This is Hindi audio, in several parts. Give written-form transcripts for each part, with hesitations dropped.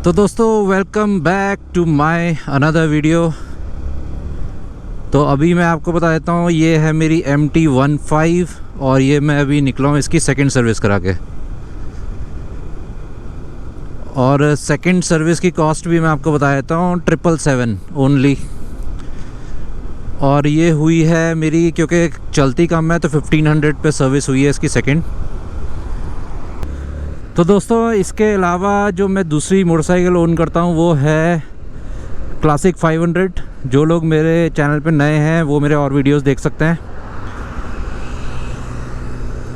तो दोस्तों welcome back to my another video. तो अभी मैं आपको बता देता हूँ, ये है मेरी MT-15 और ये मैं अभी निकला हूँ इसकी सेकंड सर्विस करा के। और सेकंड सर्विस की कॉस्ट भी मैं आपको बता देता हूँ 777 ओनली। और ये हुई है मेरी, क्योंकि चलती कम है तो 1500 पे सर्विस हुई है इसकी सेकंड। तो दोस्तों इसके अलावा जो मैं दूसरी मोटरसाइकिल ओन करता हूँ वो है क्लासिक 500। जो लोग मेरे चैनल पे नए हैं वो मेरे और वीडियोस देख सकते हैं।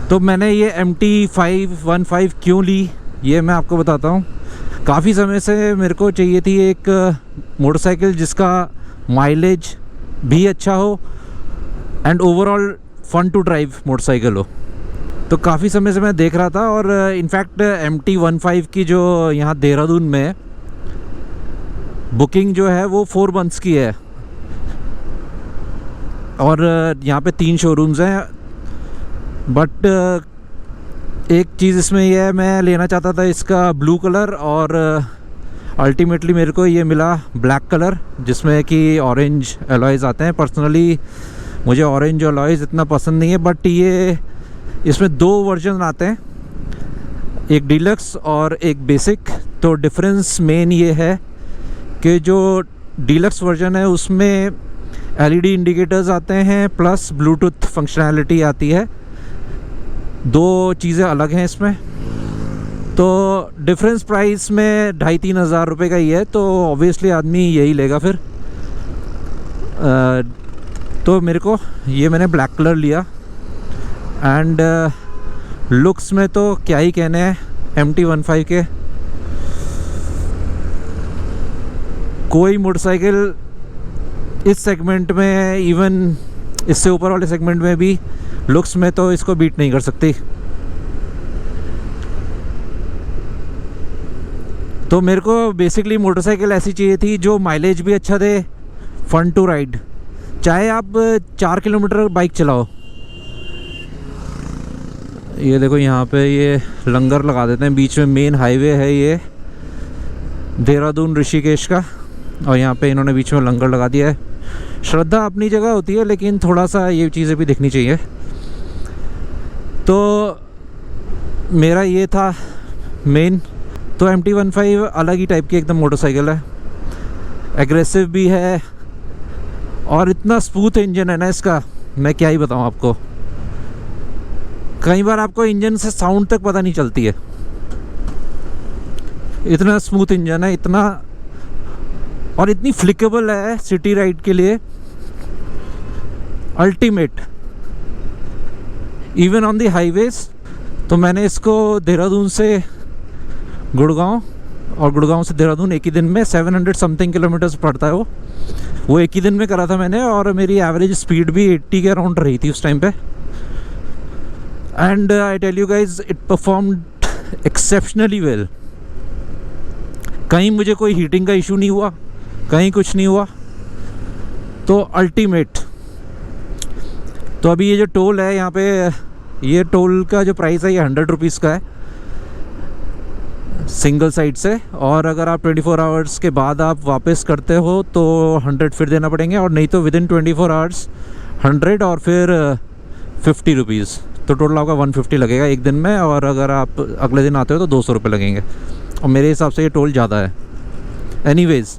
तो मैंने ये MT-515 क्यों ली ये मैं आपको बताता हूँ। काफ़ी समय से मेरे को चाहिए थी एक मोटरसाइकिल जिसका माइलेज भी अच्छा हो and overall fun to drive motorcycle हो। तो काफ़ी समय से मैं देख रहा था और इनफैक्ट MT-15 की जो यहाँ देहरादून में बुकिंग जो है वो 4 मंथ्स की है और यहाँ पे 3 शोरूम्स हैं। बट एक चीज़ इसमें यह है, मैं लेना चाहता था इसका ब्लू कलर और अल्टीमेटली मेरे को ये मिला ब्लैक कलर जिसमें कि ऑरेंज अलॉयज़ आते हैं। पर्सनली मुझे ऑरेंज अलॉयज़ इतना पसंद नहीं है, बट ये इसमें 2 वर्जन आते हैं, एक डीलक्स और एक बेसिक। तो डिफरेंस मेन ये है कि जो डीलक्स वर्जन है उसमें LED इंडिकेटर्स आते हैं प्लस ब्लूटूथ फंक्शनैलिटी आती है। 2 चीज़ें अलग हैं इसमें। तो डिफरेंस प्राइस में 2,500-3 हज़ार रुपये का ही है, तो ऑब्वियसली आदमी यही लेगा फिर। तो मेरे को ये मैंने ब्लैक कलर लिया एंड लुक्स में तो क्या ही कहने हैं MT-15 के। कोई मोटरसाइकिल इस सेगमेंट में, इवन इससे ऊपर वाले सेगमेंट में भी लुक्स में तो इसको बीट नहीं कर सकती। तो मेरे को बेसिकली मोटरसाइकिल ऐसी चाहिए थी जो माइलेज भी अच्छा दे, फन टू राइड। चाहे आप 4 किलोमीटर बाइक चलाओ। ये देखो यहाँ पे ये लंगर लगा देते हैं बीच में, मेन हाईवे है ये देहरादून ऋषिकेश का, और यहाँ पे इन्होंने बीच में लंगर लगा दिया है। श्रद्धा अपनी जगह होती है लेकिन थोड़ा सा ये चीज़ें भी दिखनी चाहिए। तो मेरा ये था मेन। तो MT-15 अलग ही टाइप की एकदम मोटरसाइकिल है, एग्रेसिव भी है और इतना स्मूथ इंजन है ना इसका, मैं क्या ही बताऊँ आपको। कई बार आपको इंजन से साउंड तक पता नहीं चलती है, इतना स्मूथ इंजन है, इतना, और इतनी फ्लिकेबल है सिटी राइड के लिए, ultimate even on the highways. तो मैंने इसको देहरादून से गुड़गांव और गुड़गांव से देहरादून एक ही दिन में 700 समथिंग किलोमीटर्स पड़ता है वो एक ही दिन में करा था मैंने। और मेरी एवरेज स्पीड भी 80 के अराउंड रही थी उस टाइम पे। And I tell you guys it performed exceptionally well. कहीं मुझे कोई हीटिंग का इशू नहीं हुआ, कहीं कुछ नहीं हुआ, तो अल्टीमेट। तो अभी ये जो टोल है यहाँ पे, ये टोल का जो प्राइस है ये 100 रुपीज़ का है सिंगल साइड से। और अगर आप 24 आवर्स के बाद आप वापस करते हो तो 100 फिर देना पड़ेंगे, और नहीं तो विदिन 24 आवर्स 100 और फिर 50 रुपीज़। तो टोटल आपका 150 लगेगा एक दिन में। और अगर आप अगले दिन आते हो तो 200 रुपये लगेंगे, और मेरे हिसाब से ये टोल ज़्यादा है। एनीवेज़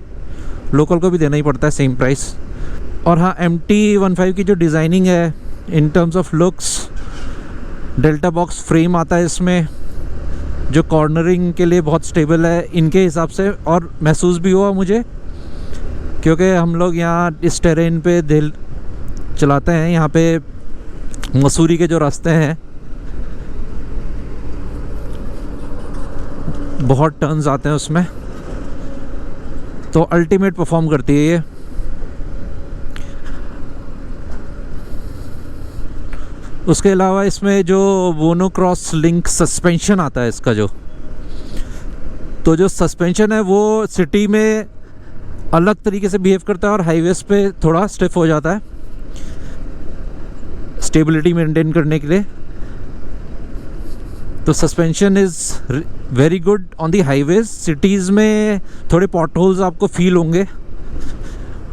लोकल को भी देना ही पड़ता है सेम प्राइस। और हाँ, MT-15 की जो डिज़ाइनिंग है in terms of looks, delta box frame आता है इसमें जो कॉर्नरिंग के लिए बहुत स्टेबल है इनके हिसाब से। और महसूस भी हुआ मुझे, क्योंकि हम लोग यहाँ इस टेरेन पे दिल चलाते हैं। यहाँ पे मसूरी के जो रास्ते हैं बहुत टर्न्स आते हैं उसमें, तो अल्टीमेट परफॉर्म करती है ये। उसके अलावा इसमें जो वोनो क्रॉस लिंक सस्पेंशन आता है इसका तो जो सस्पेंशन है वो सिटी में अलग तरीके से बिहेव करता है और हाईवेज पे थोड़ा स्टिफ हो जाता है स्टेबिलिटी मेंटेन करने के लिए। तो suspension is very good on the highways. Cities में थोड़े पॉट होल्स आपको फील होंगे,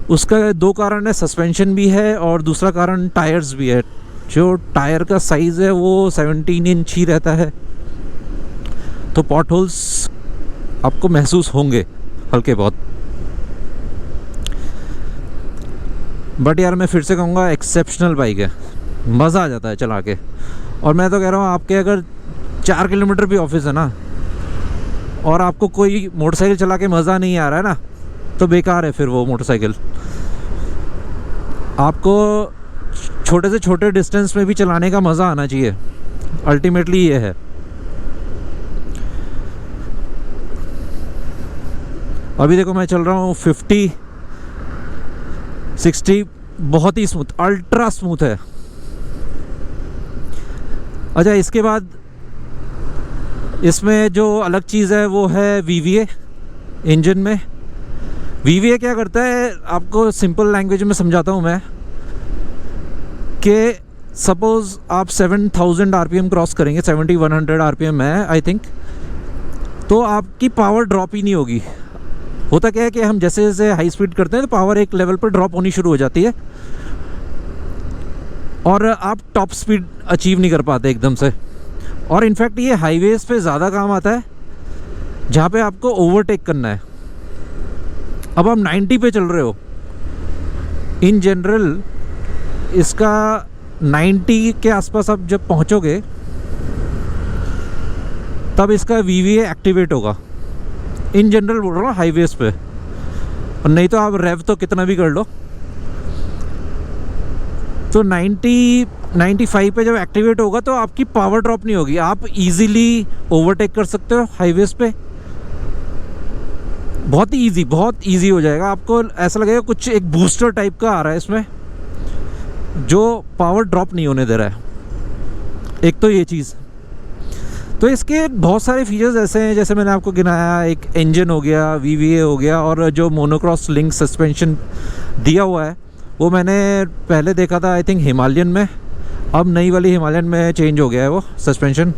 उसका दो कारण है, सस्पेंशन भी है और दूसरा कारण टायर्स भी है। जो टायर का साइज़ है वो 17 इंच ही रहता है, तो पॉट होल्स आपको महसूस होंगे हल्के बहुत। बट यार मैं फिर से कहूँगा एक्सेप्शनल बाइक है, मज़ा आ जाता है चला के। और मैं तो कह रहा हूँ आपके अगर 4 किलोमीटर भी ऑफिस है ना और आपको कोई मोटरसाइकिल चला के मज़ा नहीं आ रहा है ना, तो बेकार है फिर वो मोटरसाइकिल। आपको छोटे से छोटे डिस्टेंस में भी चलाने का मज़ा आना चाहिए, अल्टीमेटली ये है। अभी देखो मैं चल रहा हूँ 50 60, बहुत ही स्मूथ, अल्ट्रा स्मूथ है। अच्छा, इसके बाद इसमें जो अलग चीज़ है वो है VVA इंजन में। VVA क्या करता है, आपको सिंपल लैंग्वेज में समझाता हूँ मैं, कि सपोज़ आप 7000 RPM क्रॉस करेंगे, 7100 RPM है आई थिंक, तो आपकी पावर ड्रॉप ही नहीं होगी। होता क्या है कि हम जैसे जैसे हाई स्पीड करते हैं तो पावर एक लेवल पर ड्रॉप होनी शुरू हो जाती है और आप टॉप स्पीड अचीव नहीं कर पाते एकदम से। और इनफैक्ट ये हाईवेज़ पे ज़्यादा काम आता है जहाँ पे आपको ओवरटेक करना है। अब आप 90 पे चल रहे हो, इन जनरल इसका 90 के आसपास आप जब पहुँचोगे तब इसका VVA एक्टिवेट होगा। इन जनरल बोल रहा हूँ हाईवेज़ पे, और नहीं तो आप रेव तो कितना भी कर लो। तो 95 पे जब एक्टिवेट होगा तो आपकी पावर ड्रॉप नहीं होगी, आप इजीली ओवरटेक कर सकते हो हाईवेज़ पे। बहुत इजी हो जाएगा। आपको ऐसा लगेगा कुछ एक बूस्टर टाइप का आ रहा है इसमें, जो पावर ड्रॉप नहीं होने दे रहा है। एक तो ये चीज़। तो इसके बहुत सारे फीचर्स ऐसे हैं, जैसे मैंने आपको गिनाया, एक इंजन हो गया, VVA हो गया, और जो मोनोक्रॉस लिंक सस्पेंशन दिया हुआ है वो मैंने पहले देखा था आई थिंक हिमालयन में, अब नई वाली हिमालयन में चेंज हो गया है वो सस्पेंशन।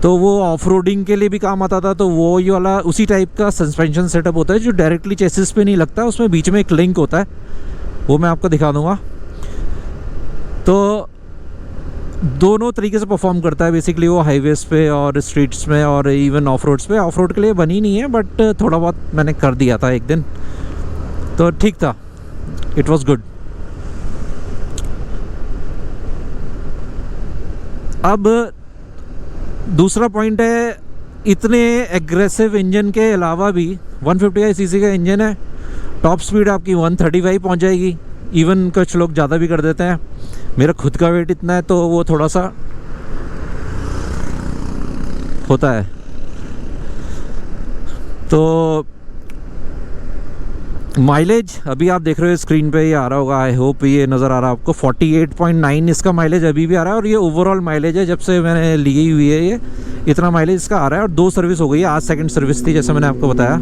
तो वो ऑफ रोडिंग के लिए भी काम आता था, तो वो ये वाला उसी टाइप का सस्पेंशन सेटअप होता है जो डायरेक्टली चेसिस पे नहीं लगता, उसमें बीच में एक लिंक होता है, वो मैं आपको दिखा दूँगा। तो दोनों तरीके से परफॉर्म करता है बेसिकली वो, हाईवेज़ पे और स्ट्रीट्स में और इवन ऑफ रोड्स पे। ऑफ रोड के लिए बनी नहीं है बट थोड़ा बहुत मैंने कर दिया था एक दिन, तो ठीक था, इट वाज गुड। अब दूसरा पॉइंट है, इतने एग्रेसिव इंजन के अलावा भी 150 सीसी का इंजन है, टॉप स्पीड आपकी 135 पहुंच जाएगी। इवन कुछ लोग ज़्यादा भी कर देते हैं, मेरा खुद का वेट इतना है तो वो थोड़ा सा होता है। तो माइलेज अभी आप देख रहे हो स्क्रीन पे, ये आ रहा होगा, आई होप ये नज़र आ रहा है आपको, 48.9 इसका माइलेज अभी भी आ रहा है। और ये ओवरऑल माइलेज है, जब से मैंने ली हुई है ये इतना माइलेज इसका आ रहा है। और 2 सर्विस हो गई है, आज सेकंड सर्विस थी जैसे मैंने आपको बताया।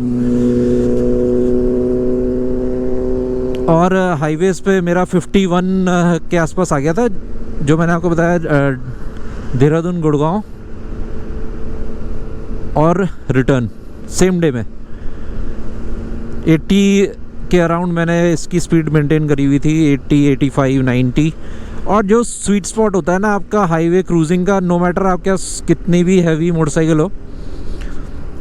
और हाईवेज़ पे मेरा 51 के आसपास आ गया था, जो मैंने आपको बताया देहरादून गुड़गांव और रिटर्न सेम डे में। 80 के अराउंड मैंने इसकी स्पीड मेंटेन करी हुई थी, 80, 85, 90। और जो स्वीट स्पॉट होता है ना आपका हाईवे क्रूजिंग का, नो मैटर आपके पास कितनी भी हैवी मोटरसाइकिल हो,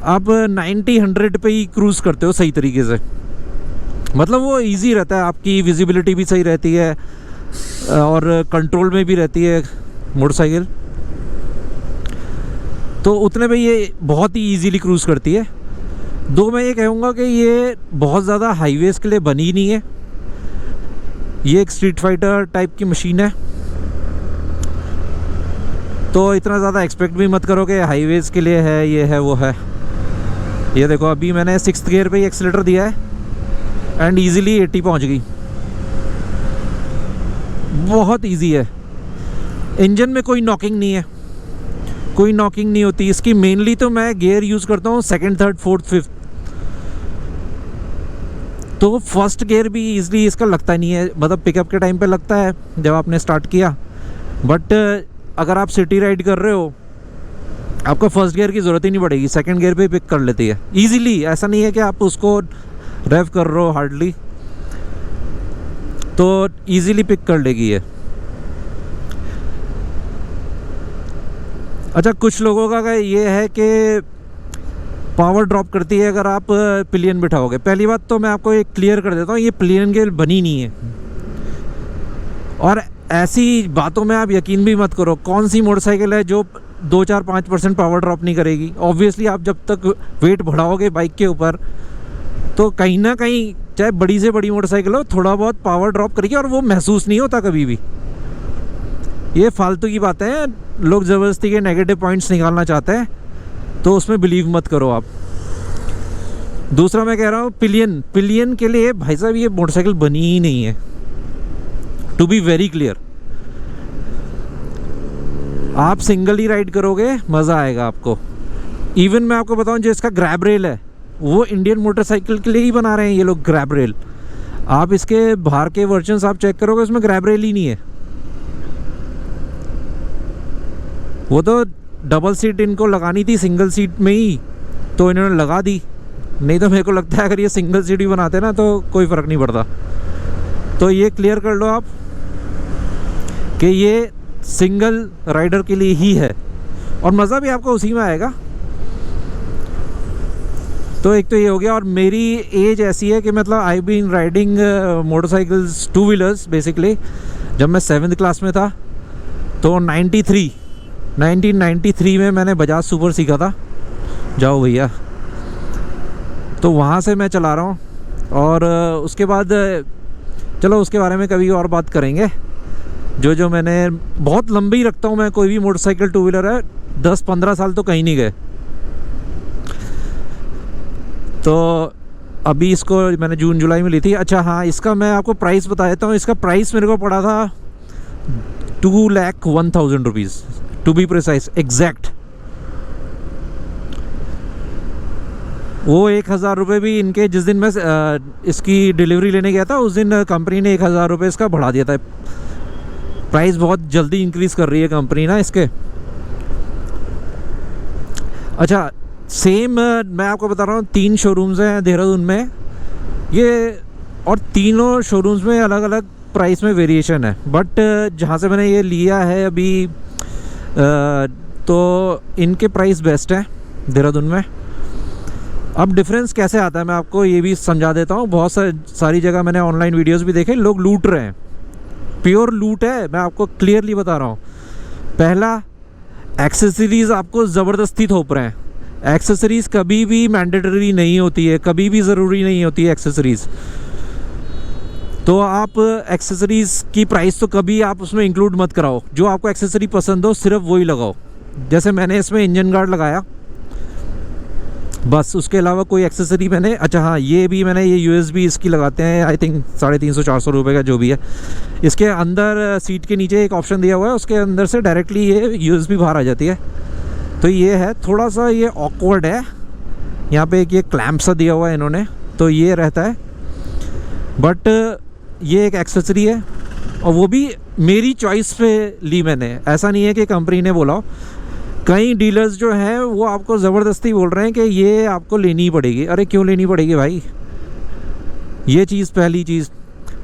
आप 90-100 पे ही क्रूज़ करते हो सही तरीके से। मतलब वो इजी रहता है, आपकी विजिबिलिटी भी सही रहती है और कंट्रोल में भी रहती है मोटरसाइकिल, तो उतने पे ये बहुत ही इजीली क्रूज़ करती है। दो, मैं ये कहूँगा कि ये बहुत ज़्यादा हाईवेज़ के लिए बनी नहीं है, ये एक स्ट्रीट फाइटर टाइप की मशीन है, तो इतना ज़्यादा एक्सपेक्ट भी मत करो कि हाईवेज़ के लिए है, ये है वो है। ये देखो अभी मैंने 6th गियर पे ही एक्सीलेटर दिया है एंड इजीली 80 पहुंच गई, बहुत इजी है। इंजन में कोई नॉकिंग नहीं है, कोई नॉकिंग नहीं होती इसकी। मेनली तो मैं गियर यूज़ करता हूँ 2nd, 3rd, 4th, 5th, तो फर्स्ट गियर भी इजीली इसका लगता नहीं है, मतलब पिकअप के टाइम पे लगता है जब आपने स्टार्ट किया। बट अगर आप सिटी राइड कर रहे हो आपको फर्स्ट गियर की ज़रूरत ही नहीं पड़ेगी, सेकंड गियर पे पिक कर लेती है इजीली। ऐसा नहीं है कि आप उसको रेव कर रहे हो हार्डली, तो इजीली पिक कर लेगी ये। अच्छा, कुछ लोगों का ये है कि पावर ड्रॉप करती है अगर आप पिलियन बिठाओगे। पहली बात तो मैं आपको एक क्लियर कर देता हूँ, ये पिलियन गियर बनी नहीं है, और ऐसी बातों में आप यकीन भी मत करो। कौन सी मोटरसाइकिल है जो 2-4-5% पावर ड्रॉप नहीं करेगी? ऑब्वियसली आप जब तक वेट बढ़ाओगे बाइक के ऊपर तो कहीं ना कहीं, चाहे बड़ी से बड़ी मोटरसाइकिल हो, थोड़ा बहुत पावर ड्रॉप करेगी, और वो महसूस नहीं होता कभी भी। ये फालतू की बातें हैं, लोग ज़बरदस्ती के नेगेटिव पॉइंट्स निकालना चाहते हैं, तो उसमें बिलीव मत करो आप। दूसरा मैं कह रहा हूँ, पिलियन के लिए भाई साहब ये मोटरसाइकिल बनी ही नहीं है, टू बी वेरी क्लियर। आप सिंगल ही राइड करोगे, मज़ा आएगा आपको। इवन मैं आपको बताऊं, जो इसका ग्रैब रेल है वो इंडियन मोटरसाइकिल के लिए ही बना रहे हैं ये लोग, ग्रैब रेल। आप इसके बाहर के वर्जन्स आप चेक करोगे, उसमें ग्रैब रेल ही नहीं है। वो तो डबल सीट इनको लगानी थी सिंगल सीट में ही, तो इन्होंने लगा दी। नहीं तो मेरे को लगता है अगर ये सिंगल सीट भी बनाते ना तो कोई फ़र्क नहीं पड़ता। तो ये क्लियर कर लो आप कि ये सिंगल राइडर के लिए ही है, और मज़ा भी आपको उसी में आएगा। तो एक तो ये हो गया। और मेरी एज ऐसी है कि मतलब I been riding motorcycles, two wheelers basically, जब मैं 7th क्लास में था तो 1993 में मैंने बजाज सुपर सीखा था। जाओ भैया, तो वहाँ से मैं चला रहा हूँ। और उसके बाद चलो उसके बारे में कभी और बात करेंगे। जो मैंने बहुत लंबी रखता हूँ मैं, कोई भी मोटरसाइकिल टू व्हीलर है 10-15 साल तो कहीं नहीं गए। तो अभी इसको मैंने जून जुलाई में ली थी। अच्छा हाँ, इसका मैं आपको प्राइस बता देता हूँ। इसका प्राइस मेरे को पड़ा था 2,01,000 rupees, to be precise, exact. वो 1,000 रुपये भी इनके, जिस दिन मैं इसकी डिलीवरी लेने गया था उस दिन कंपनी ने 1,000 रुपये इसका बढ़ा दिया था। प्राइस बहुत जल्दी इंक्रीज़ कर रही है कंपनी ना इसके। अच्छा, सेम मैं आपको बता रहा हूँ, 3 शोरूम्स हैं देहरादून में ये, और तीनों शोरूम्स में अलग अलग प्राइस में वेरिएशन है। बट जहाँ से मैंने ये लिया है अभी तो इनके प्राइस बेस्ट है देहरादून में। अब डिफरेंस कैसे आता है मैं आपको ये भी समझा देता हूँ। बहुत सारी जगह मैंने ऑनलाइन वीडियोस भी देखे, लोग लूट रहे हैं, प्योर लूट है, मैं आपको क्लियरली बता रहा हूँ। पहला, एक्सेसरीज़ आपको ज़बरदस्ती थोप रहे हैं। एक्सेसरीज़ कभी भी मैंडेटरी नहीं होती है, कभी भी ज़रूरी नहीं होती है एक्सेसरीज़। तो आप एक्सेसरीज़ की प्राइस तो कभी आप उसमें इंक्लूड मत कराओ। जो आपको एक्सेसरी पसंद हो सिर्फ वही लगाओ। जैसे मैंने इसमें इंजन गार्ड लगाया बस, उसके अलावा कोई एक्सेसरी मैंने, अच्छा हाँ, ये भी मैंने ये USB इसकी लगाते हैं, आई थिंक 350-400 रुपये का जो भी है। इसके अंदर सीट के नीचे एक ऑप्शन दिया हुआ है, उसके अंदर से डायरेक्टली ये USB बाहर आ जाती है। तो ये है, थोड़ा सा ये ऑकवर्ड है, यहाँ पे एक ये क्लैंप सा दिया हुआ है इन्होंने, तो ये रहता है। बट ये एक एक्सेसरी है, और वो भी मेरी चॉइस पे ली मैंने, ऐसा नहीं है कि कंपनी ने बोला हो। कई डीलर्स जो हैं वो आपको ज़बरदस्ती बोल रहे हैं कि ये आपको लेनी ही पड़ेगी। अरे क्यों लेनी पड़ेगी भाई? ये चीज़ पहली चीज़।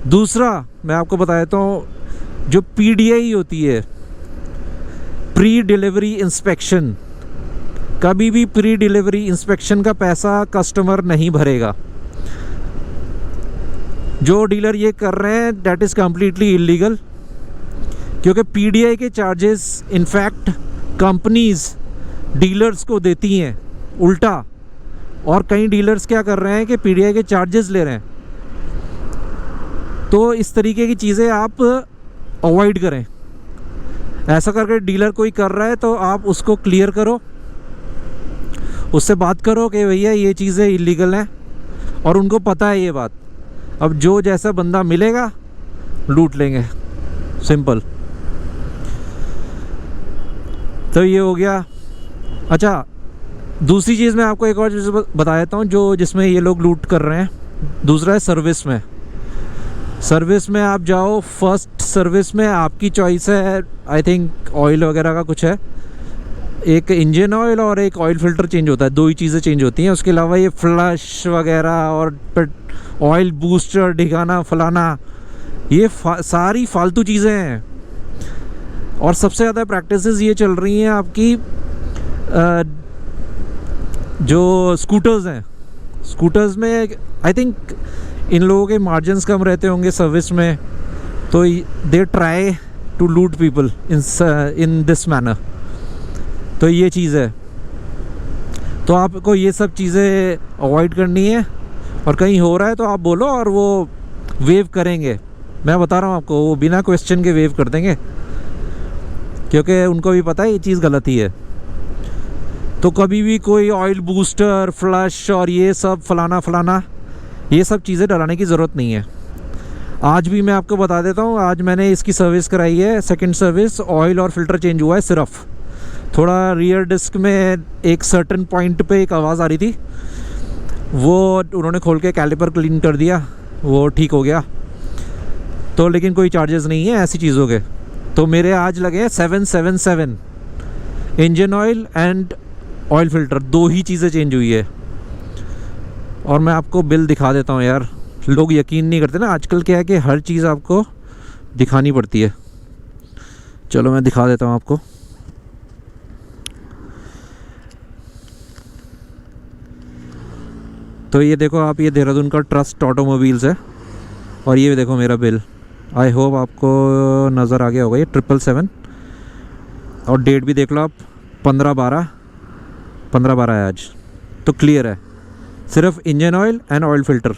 दूसरा मैं आपको बता देता हूँ, जो PDI होती है, प्री डिलीवरी इंस्पेक्शन, कभी भी प्री डिलीवरी इंस्पेक्शन का पैसा कस्टमर नहीं भरेगा। जो डीलर ये कर रहे हैं दैट इज़ कम्प्लीटली इलीगल, क्योंकि PDI के चार्जेस इनफैक्ट कंपनीज़ डीलर्स को देती हैं उल्टा, और कई डीलर्स क्या कर रहे हैं कि PDI के चार्जेस ले रहे हैं। तो इस तरीके की चीज़ें आप अवॉइड करें। ऐसा करके डीलर कोई कर रहा है तो आप उसको क्लियर करो, उससे बात करो कि भैया ये चीज़ें इलीगल हैं, और उनको पता है ये बात। अब जो जैसा बंदा मिलेगा लूट लेंगे, सिंपल। तो ये हो गया। अच्छा, दूसरी चीज़ मैं आपको एक और चीज़ बता देता हूँ जो जिसमें ये लोग लूट कर रहे हैं। दूसरा है सर्विस में। सर्विस में आप जाओ, फर्स्ट सर्विस में आपकी चॉइस है, आई थिंक ऑयल वगैरह का कुछ है, एक इंजन ऑयल और एक ऑयल फिल्टर चेंज होता है, दो ही चीज़ें चेंज होती हैं। उसके अलावा ये फ्लश वगैरह और ऑयल बूस्टर ढिकाना फलाना, ये सारी फालतू चीज़ें हैं। और सबसे ज़्यादा प्रैक्टिसेस ये चल रही हैं आपकी जो स्कूटर्स हैं, स्कूटर्स में आई थिंक इन लोगों के मार्जिन्स कम रहते होंगे सर्विस में, तो they try to loot people in this manner. तो ये चीज़ है, तो आपको ये सब चीज़ें अवॉइड करनी है। और कहीं हो रहा है तो आप बोलो और वो वेव करेंगे। मैं बता रहा हूँ आपको, वो बिना क्वेश्चन के वेव कर देंगे, क्योंकि उनको भी पता है ये चीज़ गलत ही है। तो कभी भी कोई ऑयल बूस्टर फ्लश और ये सब फलाना फलाना, ये सब चीज़ें डलाने की ज़रूरत नहीं है। आज भी मैं आपको बता देता हूँ, आज मैंने इसकी सर्विस कराई है, सेकंड सर्विस, ऑयल और फिल्टर चेंज हुआ है सिर्फ। थोड़ा रियर डिस्क में एक सर्टेन पॉइंट पे एक आवाज़ आ रही थी, वो उन्होंने खोल के कैलिपर क्लीन कर दिया, वो ठीक हो गया। तो लेकिन कोई चार्जेस नहीं है ऐसी चीज़ों के। तो मेरे आज लगे हैं 777, engine oil and oil filter, दो ही चीज़ें चेंज हुई है। और मैं आपको बिल दिखा देता हूँ यार, लोग यकीन नहीं करते ना आजकल, क्या है कि हर चीज़ आपको दिखानी पड़ती है। चलो मैं दिखा देता हूँ आपको। तो ये देखो आप, ये देहरादून का ट्रस्ट ऑटोमोबाइल्स है, और ये देखो मेरा बिल। आई होप आपको नज़र आ गया होगा, ये 777 और डेट भी देख लो आप, 15/12 है आज। तो क्लियर है, सिर्फ engine oil and oil filter.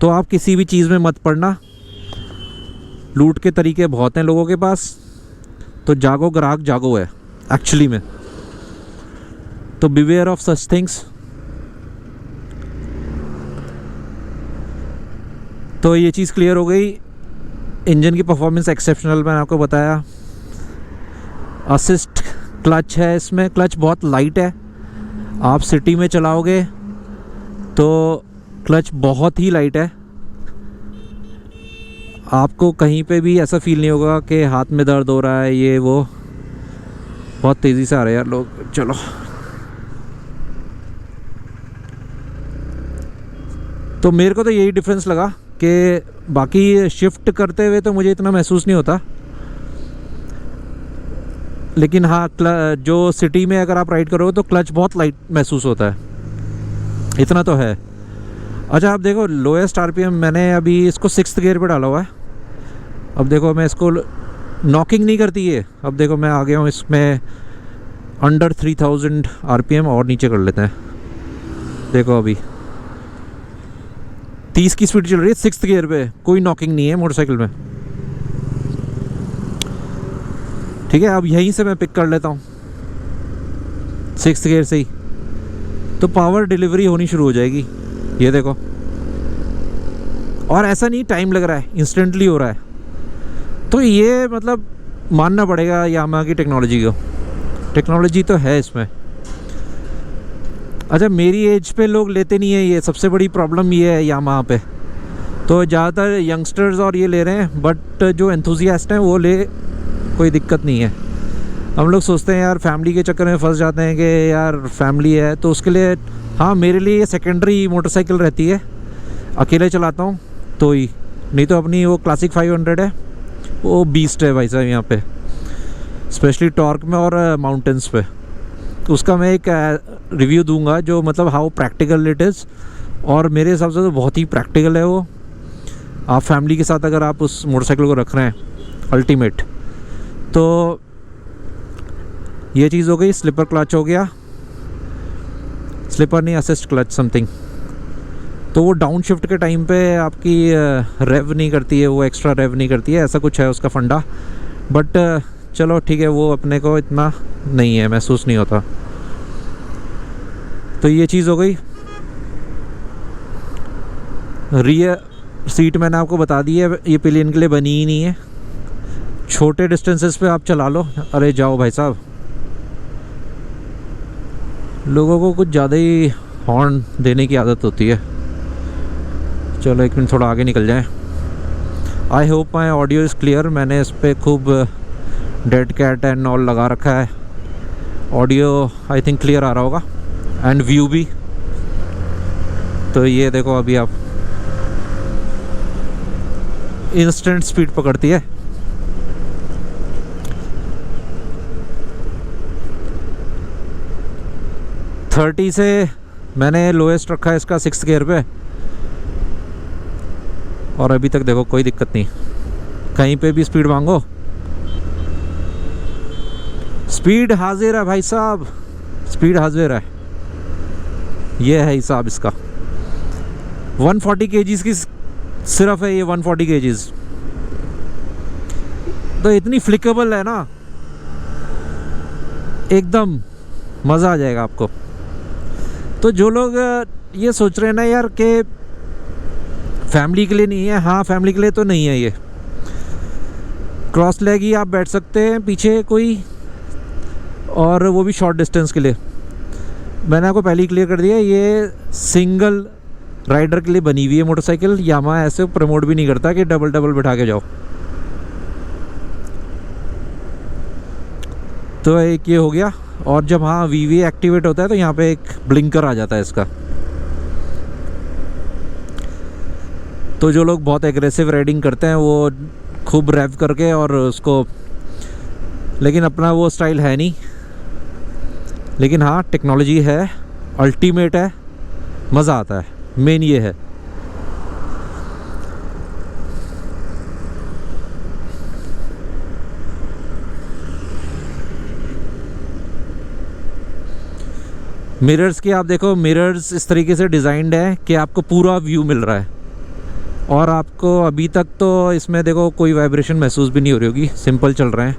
तो आप किसी भी चीज़ में मत पड़ना, लूट के तरीके बहुत हैं लोगों के पास। तो जागो ग्राहक जागो है एक्चुअली में। तो बिवेयर ऑफ सच थिंग्स। तो ये चीज़ क्लियर हो गई। इंजन की परफॉर्मेंस एक्सेप्शनल मैंने आपको बताया। असिस्ट क्लच है इसमें, क्लच बहुत लाइट है। आप सिटी में चलाओगे तो क्लच बहुत ही लाइट है, आपको कहीं पे भी ऐसा फील नहीं होगा कि हाथ में दर्द हो रहा है ये वो। बहुत तेज़ी से आ रहे हैं यार लोग। चलो तो मेरे को तो यही डिफरेंस लगा कि बाकी शिफ्ट करते हुए तो मुझे इतना महसूस नहीं होता, लेकिन हाँ जो सिटी में अगर आप राइड करोगे तो क्लच बहुत लाइट महसूस होता है, इतना तो है। अच्छा आप देखो, लोएस्ट आरपीएम मैंने अभी इसको 6th गियर पे डाला हुआ है। अब देखो मैं इसको नॉकिंग नहीं करती है। अब देखो मैं आ गया हूँ इसमें अंडर 3000 आरपीएम, और नीचे कर लेते हैं। देखो अभी 30 की स्पीड चल रही है 6th गियर पे, कोई नॉकिंग नहीं है मोटरसाइकिल में। ठीक है, अब यहीं से मैं पिक कर लेता हूँ 6th गियर से ही, तो पावर डिलीवरी होनी शुरू हो जाएगी। ये देखो, और ऐसा नहीं टाइम लग रहा है, इंस्टेंटली हो रहा है। तो ये मतलब मानना पड़ेगा यामाहा की टेक्नोलॉजी को, टेक्नोलॉजी तो है इसमें। अच्छा मेरी एज पे लोग लेते नहीं है, ये सबसे बड़ी प्रॉब्लम ये है यामाहा पे। तो ज़्यादातर यंगस्टर्स और ये ले रहे हैं, बट जो एंथुजियास्ट हैं वो ले, कोई दिक्कत नहीं है। हम लोग सोचते हैं यार फैमिली के चक्कर में फंस जाते हैं कि यार फैमिली है, तो उसके लिए हाँ मेरे लिए ये सेकेंडरी मोटरसाइकिल रहती है। अकेले चलाता हूँ तो ही, नहीं तो अपनी वो क्लासिक 500 है, वो बीस्ट है भाई साहब यहाँ पे, स्पेशली टॉर्क में और माउंटेन्स पे। तो उसका मैं एक रिव्यू दूंगा जो मतलब हाउ प्रैक्टिकल इट इज़, और मेरे हिसाब से तो बहुत ही प्रैक्टिकल है वो। आप फैमिली के साथ अगर आप उस मोटरसाइकिल को रख रहे हैं अल्टीमेट। तो ये चीज़ हो गई, स्लिपर क्लच हो गया, स्लिपर नहीं असिस्ट क्लच समथिंग। तो वो डाउन शिफ्ट के टाइम पे आपकी रेव नहीं करती है, वो एक्स्ट्रा रेव नहीं करती है, ऐसा कुछ है उसका फंडा। बट चलो ठीक है, वो अपने को इतना नहीं है, महसूस नहीं होता। तो ये चीज़ हो गई। रियर सीट मैंने आपको बता दी है, ये पिलियन के लिए बनी ही नहीं है। छोटे डिस्टेंसेस पे आप चला लो, अरे जाओ भाई साहब। लोगों को कुछ ज़्यादा ही हॉर्न देने की आदत होती है। चलो एक मिनट थोड़ा आगे निकल जाएं। I hope my audio is clear. मैंने इस पर खूब डेड कैट एंड ऑल लगा रखा है, ऑडियो आई थिंक क्लियर आ रहा होगा एंड व्यू भी। तो ये देखो अभी आप इंस्टेंट स्पीड पकड़ती है। थर्टी से मैंने लोएस्ट रखा है इसका 6th गियर पे, और अभी तक देखो कोई दिक्कत नहीं। कहीं पे भी स्पीड मांगो, स्पीड हाजिर है भाई साहब, स्पीड हाजिर है। ये है हिसाब इसका। 140 kgs की सिर्फ है ये, 140 kgs। तो इतनी फ्लिकेबल है ना, एकदम मज़ा आ जाएगा आपको। तो जो लोग ये सोच रहे हैं ना यार कि फैमिली के लिए नहीं है, हाँ फैमिली के लिए तो नहीं है ये। क्रॉस लेग ही आप बैठ सकते हैं पीछे कोई, और वो भी शॉर्ट डिस्टेंस के लिए। मैंने आपको पहले ही क्लियर कर दिया, ये सिंगल राइडर के लिए बनी हुई है मोटरसाइकिल। यामाहा ऐसे प्रमोट भी नहीं करता कि डबल डबल बैठा के जाओ। तो एक ये हो गया। और जब हाँ वीवी एक्टिवेट होता है तो यहाँ पे एक ब्लिंकर आ जाता है इसका। तो जो लोग बहुत एग्रेसिव राइडिंग करते हैं वो खूब रैव करके और उसको, लेकिन अपना वो स्टाइल है नहीं। लेकिन हाँ टेक्नोलॉजी है, अल्टीमेट है, मज़ा आता है, मेन ये है। मिरर्स की आप देखो, मिरर्स इस तरीके से डिज़ाइंड है कि आपको पूरा व्यू मिल रहा है। और आपको अभी तक तो इसमें देखो कोई वाइब्रेशन महसूस भी नहीं हो रही होगी, सिंपल चल रहे हैं।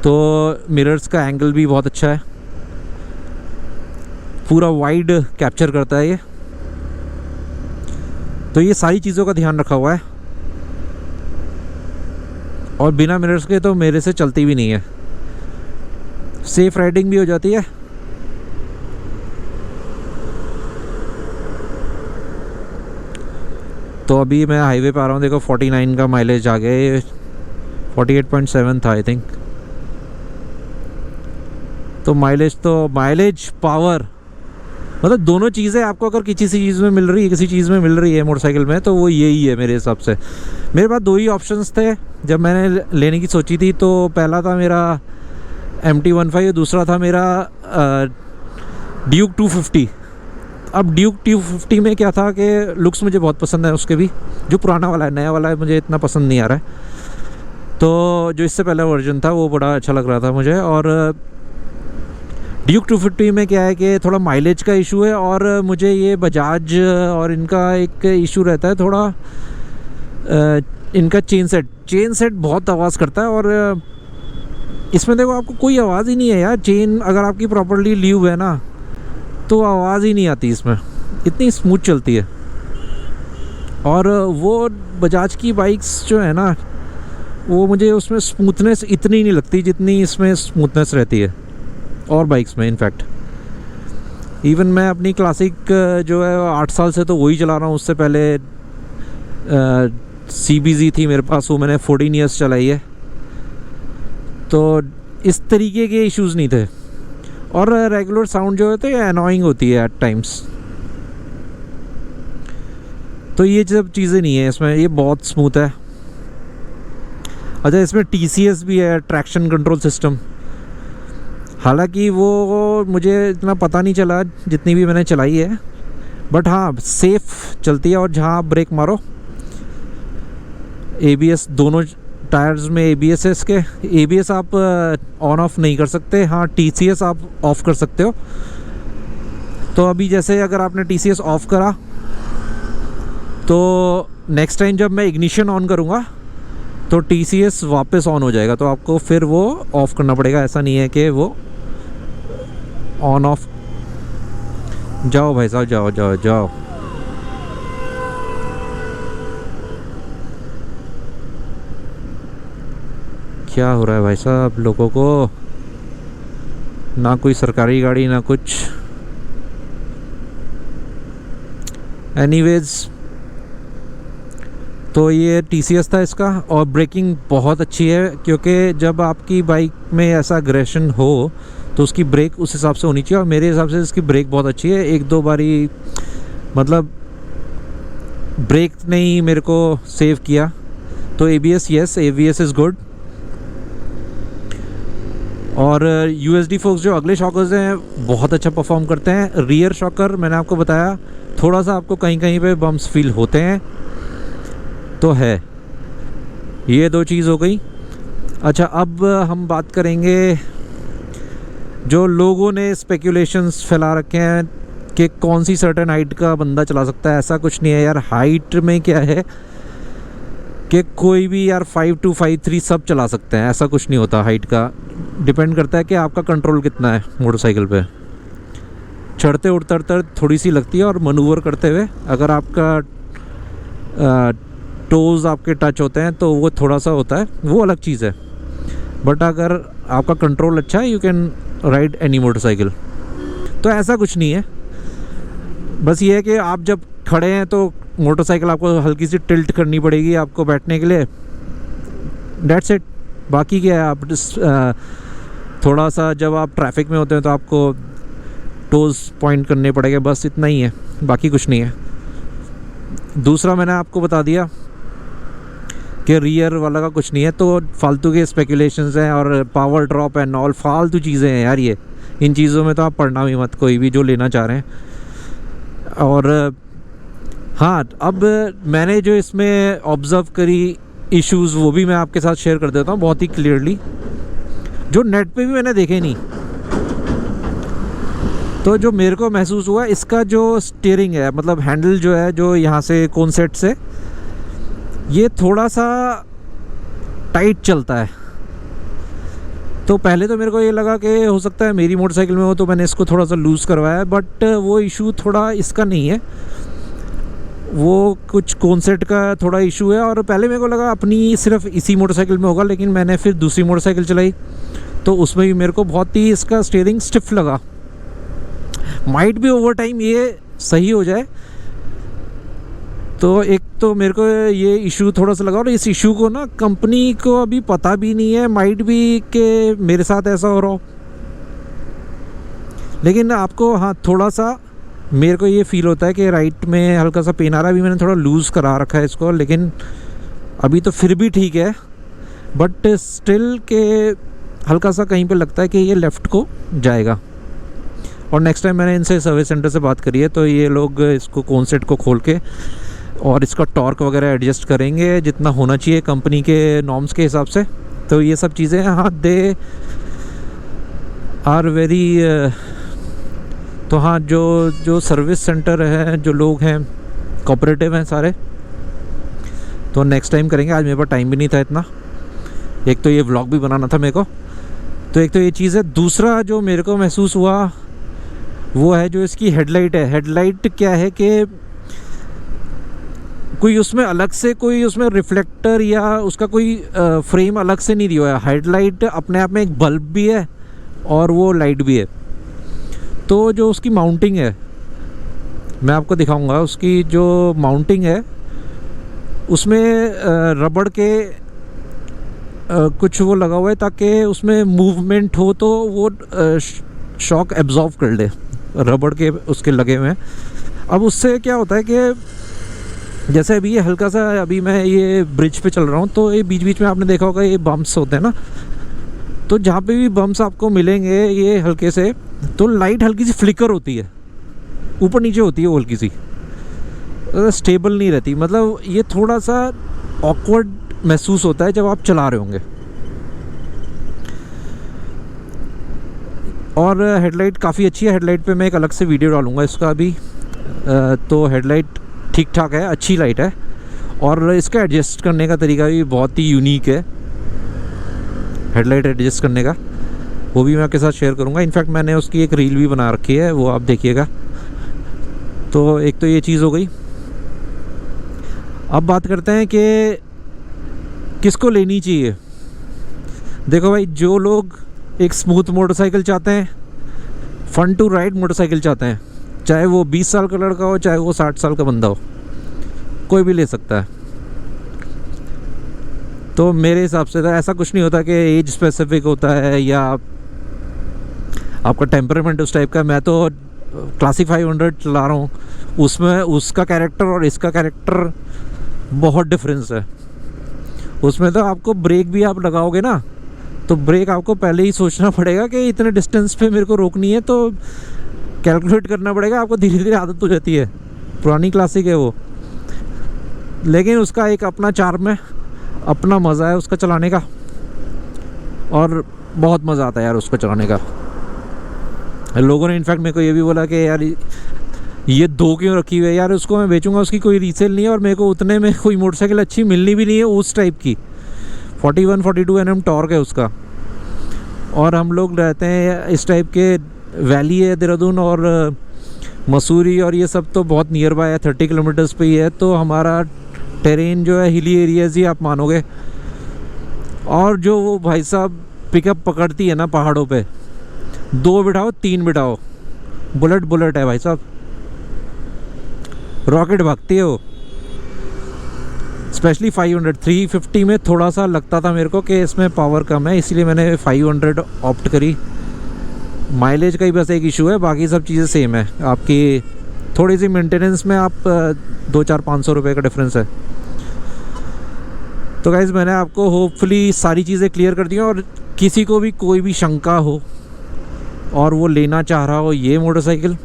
तो मिरर्स का एंगल भी बहुत अच्छा है, पूरा वाइड कैप्चर करता है ये। तो ये सारी चीज़ों का ध्यान रखा हुआ है। और बिना मिरर्स के तो मेरे से चलती भी नहीं है। सेफ राइडिंग भी हो जाती है। तो अभी मैं हाईवे पे आ रहा हूँ, देखो 49 का माइलेज आ गया, 48.7 था आई थिंक। तो माइलेज पावर मतलब दोनों चीज़ें आपको अगर किसी चीज़ में मिल रही है, किसी चीज़ में मिल रही है मोटरसाइकिल में, तो वो यही है मेरे हिसाब से। मेरे पास दो ही ऑप्शंस थे जब मैंने लेने की सोची थी। तो पहला था मेरा MT-15, दूसरा था मेरा ड्यूक 250। अब ड्यूक 250 में क्या था कि लुक्स मुझे बहुत पसंद है उसके भी, जो पुराना वाला है, नया वाला मुझे इतना पसंद नहीं आ रहा है। तो जो इससे पहला वर्जन था वो बड़ा अच्छा लग रहा था मुझे। और ड्यूक 250 में क्या है कि थोड़ा माइलेज का इशू है, और मुझे ये बजाज और इनका एक इशू रहता है थोड़ा, इनका चेन सेट बहुत आवाज़ करता है। और इसमें देखो आपको कोई आवाज़ ही नहीं है यार। चेन अगर आपकी प्रॉपर्ली लीव है ना तो आवाज़ ही नहीं आती इसमें, इतनी स्मूथ चलती है। और वो बजाज की बाइक्स जो है ना, वो मुझे उसमें स्मूथनेस इतनी नहीं लगती जितनी इसमें स्मूथनेस रहती है और बाइक्स में। इनफैक्ट इवन मैं अपनी क्लासिक जो है 8 साल से तो वही चला रहा हूँ। उससे पहले CBZ थी मेरे पास, वो मैंने 14 ईयर्स चलाई है। तो इस तरीके के इश्यूज़ नहीं थे। और रेगुलर साउंड जो होता है ये अनोइंग होती है एट टाइम्स। तो ये सब चीज़ें नहीं है इसमें, ये बहुत स्मूथ है। अच्छा, इसमें TCS भी है, ट्रैक्शन कंट्रोल सिस्टम। हालांकि वो मुझे इतना पता नहीं चला जितनी भी मैंने चलाई है, बट हाँ सेफ चलती है। और जहाँ आप ब्रेक मारो, ABS दोनों टायर्स में ABS है इसके। ABS आप ऑन ऑफ नहीं कर सकते, हाँ TCS आप ऑफ कर सकते हो। तो अभी जैसे अगर आपने TCS ऑफ करा तो नेक्स्ट टाइम जब मैं इग्निशन ऑन करूँगा तो TCS वापस ऑन हो जाएगा। तो आपको फिर वो ऑफ करना पड़ेगा, ऐसा नहीं है कि वो ऑन ऑफ। जाओ भाई साहब, जाओ जाओ जाओ। क्या हो रहा है भाई साहब, लोगों को ना कोई सरकारी गाड़ी ना कुछ। एनीवेज, तो ये TCS था इसका। और ब्रेकिंग बहुत अच्छी है, क्योंकि जब आपकी बाइक में ऐसा अग्रेशन हो तो उसकी ब्रेक उस हिसाब से होनी चाहिए, और मेरे हिसाब से इसकी ब्रेक बहुत अच्छी है। एक दो बारी मतलब ब्रेक ने ही मेरे को सेव किया। तो ABS yes, ABS is good. और USD फोक्स जो अगले शॉकर्स हैं बहुत अच्छा परफॉर्म करते हैं। रियर शॉकर मैंने आपको बताया थोड़ा सा आपको कहीं कहीं पे बम्प्स फील होते हैं, तो है ये दो चीज़ हो गई। अच्छा, अब हम बात करेंगे जो लोगों ने स्पेकुलेशंस फैला रखे हैं कि कौन सी सर्टेन हाइट का बंदा चला सकता है। ऐसा कुछ नहीं है यार। हाइट में क्या है कि कोई भी यार 5'2", 5'3" सब चला सकते हैं, ऐसा कुछ नहीं होता। हाइट का डिपेंड करता है कि आपका कंट्रोल कितना है मोटरसाइकिल पे। चढ़ते उतरते थोड़ी सी लगती है, और मनूवर करते हुए अगर आपका टोज़ आपके टच होते हैं तो वो थोड़ा सा होता है, वो अलग चीज़ है। बट अगर आपका कंट्रोल अच्छा है, you can ride any motorcycle. तो ऐसा कुछ नहीं है, बस ये है कि आप जब खड़े हैं तो मोटरसाइकिल आपको हल्की सी टिल्ट करनी पड़ेगी आपको बैठने के लिए, डेट्स इट। बाकी क्या है, आप थोड़ा सा जब आप ट्रैफिक में होते हैं तो आपको टोज़ पॉइंट करने पड़ेंगे, बस इतना ही है, बाकी कुछ नहीं है। दूसरा मैंने आपको बता दिया कि रियर वाला का कुछ नहीं है, तो फालतू के स्पेकुलेशंस हैं और पावर ड्रॉप एंड ऑल फालतू चीज़ें हैं यार। ये इन चीज़ों में तो आप पढ़ना भी मत, कोई भी जो लेना चाह रहे हैं। और हाँ, अब मैंने जो इसमें ऑब्ज़र्व करी इश्यूज़ वो भी मैं आपके साथ शेयर कर देता हूँ बहुत ही क्लियरली, जो नेट पे भी मैंने देखे नहीं। तो जो मेरे को महसूस हुआ, इसका जो स्टीयरिंग है, मतलब हैंडल जो है, जो यहाँ से कॉन्सेट से ये थोड़ा सा टाइट चलता है। तो पहले तो मेरे को ये लगा कि हो सकता है मेरी मोटरसाइकिल में हो, तो मैंने इसको थोड़ा सा लूज़ करवाया। बट वो इशू थोड़ा इसका नहीं है, वो कुछ कॉन्सेट का थोड़ा इशू है। और पहले मेरे को लगा अपनी सिर्फ इसी मोटरसाइकिल में होगा, लेकिन मैंने फिर दूसरी मोटरसाइकिल चलाई तो उसमें भी मेरे को बहुत ही इसका स्टीयरिंग स्टिफ लगा। माइट भी ओवर टाइम ये सही हो जाए। तो एक तो मेरे को ये इशू थोड़ा सा लगा, और इस इशू को ना कंपनी को अभी पता भी नहीं है, माइट भी कि मेरे साथ ऐसा हो रहा हो। लेकिन आपको हाँ थोड़ा सा मेरे को ये फील होता है कि राइट में हल्का सा पेन आ रहा है। अभी मैंने थोड़ा लूज़ करा रखा है इसको, लेकिन अभी तो फिर भी ठीक है। बट स्टिल के हल्का सा कहीं पे लगता है कि ये लेफ़्ट को जाएगा। और नेक्स्ट टाइम मैंने इनसे सर्विस सेंटर से बात करी है, तो ये लोग इसको कॉन्सेट को खोल के और इसका टॉर्क वगैरह एडजस्ट करेंगे जितना होना चाहिए कंपनी के नॉर्म्स के हिसाब से। तो ये सब चीज़ें हाँ दे आर वेरी। तो हाँ, जो सर्विस सेंटर है, जो लोग हैं कोऑपरेटिव हैं सारे, तो नेक्स्ट टाइम करेंगे। आज मेरे पास टाइम भी नहीं था इतना, एक तो ये व्लॉग भी बनाना था मेरे को, तो एक तो ये चीज़ है। दूसरा जो मेरे को महसूस हुआ वो है जो इसकी हेडलाइट है। हेडलाइट क्या है कि कोई उसमें अलग से कोई उसमें रिफ्लेक्टर या उसका कोई फ्रेम अलग से नहीं दिया हुआ है। हेडलाइट अपने आप में एक बल्ब भी है और वो लाइट भी है। तो जो उसकी माउंटिंग है मैं आपको दिखाऊंगा। उसकी जो माउंटिंग है उसमें रबड़ के कुछ वो लगा हुआ है ताकि उसमें मूवमेंट हो तो वो शॉक एब्जॉर्ब कर ले, रबड़ के उसके लगे हुए हैं। अब उससे क्या होता है कि जैसे अभी ये हल्का सा, अभी मैं ये ब्रिज पे चल रहा हूँ तो ये बीच बीच में आपने देखा होगा ये बम्प्स होते हैं ना, तो जहाँ पे भी बम्प्स आपको मिलेंगे ये हल्के से, तो लाइट हल्की सी फ्लिकर होती है, ऊपर नीचे होती है वो हल्की सी, स्टेबल नहीं रहती। मतलब ये थोड़ा सा ऑकवर्ड महसूस होता है जब आप चला रहे होंगे। और हेडलाइट काफ़ी अच्छी है। हेडलाइट पे मैं एक अलग से वीडियो डालूंगा इसका अभी। तो हेडलाइट ठीक ठाक है, अच्छी लाइट है, और इसका एडजस्ट करने का तरीका भी बहुत ही यूनिक है। हेडलाइट एडजस्ट करने का वो भी मैं आपके साथ शेयर करूंगा। इनफैक्ट मैंने उसकी एक रील भी बना रखी है, वो आप देखिएगा। तो एक तो ये चीज़ हो गई। अब बात करते हैं कि किसको लेनी चाहिए। देखो भाई, जो लोग एक स्मूथ मोटरसाइकिल चाहते हैं, फन टू राइड मोटरसाइकिल चाहते हैं, चाहे वो 20 साल का लड़का हो चाहे वो 60 साल का बंदा हो, कोई भी ले सकता है। तो मेरे हिसाब से तो ऐसा कुछ नहीं होता कि एज स्पेसिफिक होता है या आपका टेम्परामेंट उस टाइप का। मैं तो क्लासिक 500 चला रहा हूँ, उसमें उसका कैरेक्टर और इसका कैरेक्टर बहुत डिफरेंस है। उसमें तो आपको ब्रेक भी आप लगाओगे ना, तो ब्रेक आपको पहले ही सोचना पड़ेगा कि इतने डिस्टेंस पे मेरे को रोकनी है, तो कैलकुलेट करना पड़ेगा। आपको धीरे धीरे आदत हो जाती है। पुरानी क्लासिक है वो, लेकिन उसका एक अपना चार्म है, अपना मज़ा है उसका चलाने का, और बहुत मज़ा आता है यार उसको चलाने का। लोगों ने इनफैक्ट मेरे को ये भी बोला कि यार ये 2 क्यों रखी हुई है यार, उसको मैं बेचूंगा, उसकी कोई रीसेल नहीं है, और मेरे को उतने में कोई मोटरसाइकिल अच्छी मिलनी भी नहीं है उस टाइप की। 41-42 Nm टॉर्क है उसका। और हम लोग रहते हैं इस टाइप के, वैली है देहरादून और मसूरी और ये सब तो बहुत नियर बाय है, 30 किलोमीटर्स पे ही है। तो हमारा टेरेन जो है हिली एरियाज ही आप मानोगे। और जो वो भाई साहब पिकअप पकड़ती है ना पहाड़ों पे, 2 बिठाओ 3 बिठाओ, बुलेट है भाई साहब, रॉकेट भागती है वो। स्पेशली 500, 350 में थोड़ा सा लगता था मेरे को कि इसमें पावर कम है, इसलिए मैंने 500 ऑप्ट करी। माइलेज का ही बस एक इशू है, बाकी सब चीज़ें सेम है। आपकी थोड़ी सी मेंटेनेंस में आप 200-500 रुपये का डिफरेंस है। तो गाइज़ मैंने आपको होपफुली सारी चीज़ें क्लियर कर दी हैं, और किसी को भी कोई भी शंका हो और वो लेना चाह रहा हो ये मोटरसाइकिल,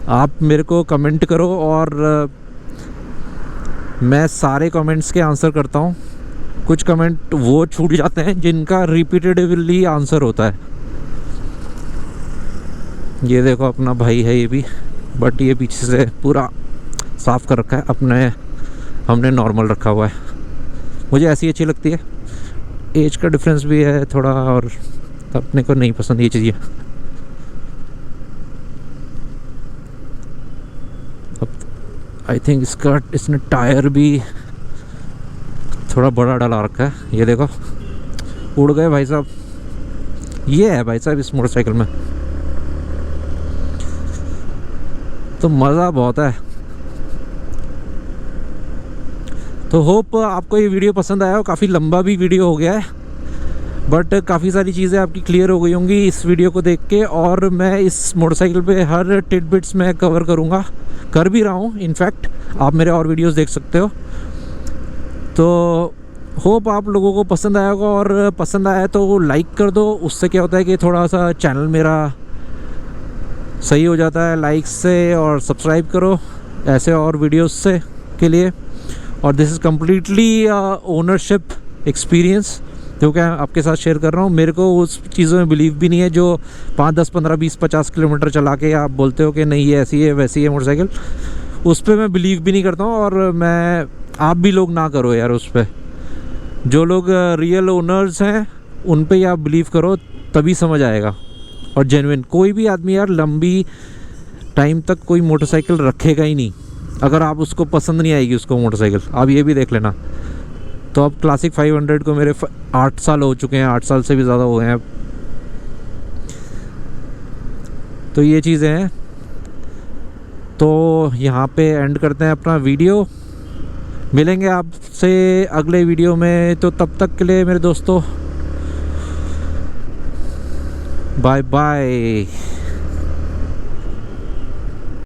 आप मेरे को कमेंट करो, और मैं सारे कमेंट्स के आंसर करता हूँ। कुछ कमेंट वो छूट जाते हैं जिनका रिपीटेडली आंसर होता है। ये देखो अपना भाई है ये भी, बट ये पीछे से पूरा साफ़ कर रखा है, अपने हमने नॉर्मल रखा हुआ है। मुझे ऐसी अच्छी लगती है, एज का डिफरेंस भी है थोड़ा, और अपने को नहीं पसंद ये चीज़ें। अब आई थिंक इसने टायर भी थोड़ा बड़ा डाला रखा है। ये देखो उड़ गए भाई साहब। ये है भाई साहब इस मोटरसाइकिल में, तो मज़ा बहुत है। तो होप आपको ये वीडियो पसंद आया हो। काफ़ी लंबा भी वीडियो हो गया है, बट काफ़ी सारी चीज़ें आपकी क्लियर हो गई होंगी इस वीडियो को देख के। और मैं इस मोटरसाइकिल पे हर टिडबिट्स में कवर करूँगा, कर भी रहा हूँ इनफैक्ट। आप मेरे और वीडियोस देख सकते हो। तो होप आप लोगों को पसंद आया होगा, और पसंद आया तो लाइक कर दो। उससे क्या होता है कि थोड़ा सा चैनल मेरा सही हो जाता है लाइक्स से, और सब्सक्राइब करो ऐसे और वीडियोस से के लिए। और this is completely ownership experience जो कि आपके साथ शेयर कर रहा हूँ। मेरे को उस चीज़ों में बिलीव भी नहीं है जो 5, 10, 15, 20, 50 किलोमीटर चला के आप बोलते हो कि नहीं ये ऐसी है वैसी है मोटरसाइकिल। उस पर मैं बिलीव भी नहीं करता हूँ, और मैं आप भी लोग ना करो यार उस पर। जो लोग रियल ओनर्स हैं उन पे ही आप बिलीव करो, तभी समझ आएगा। और जेन्युइन कोई भी आदमी यार लंबी टाइम तक कोई मोटरसाइकिल रखेगा ही नहीं अगर आप उसको पसंद नहीं आएगी उसको मोटरसाइकिल। आप ये भी देख लेना। तो अब क्लासिक 500 को मेरे 8 साल हो चुके हैं, 8 साल से भी ज़्यादा हो गए हैं। तो ये चीज़ें हैं। तो यहाँ पे एंड करते हैं अपना वीडियो। मिलेंगे आपसे अगले वीडियो में, तो तब तक के लिए मेरे दोस्तों बाय बाय।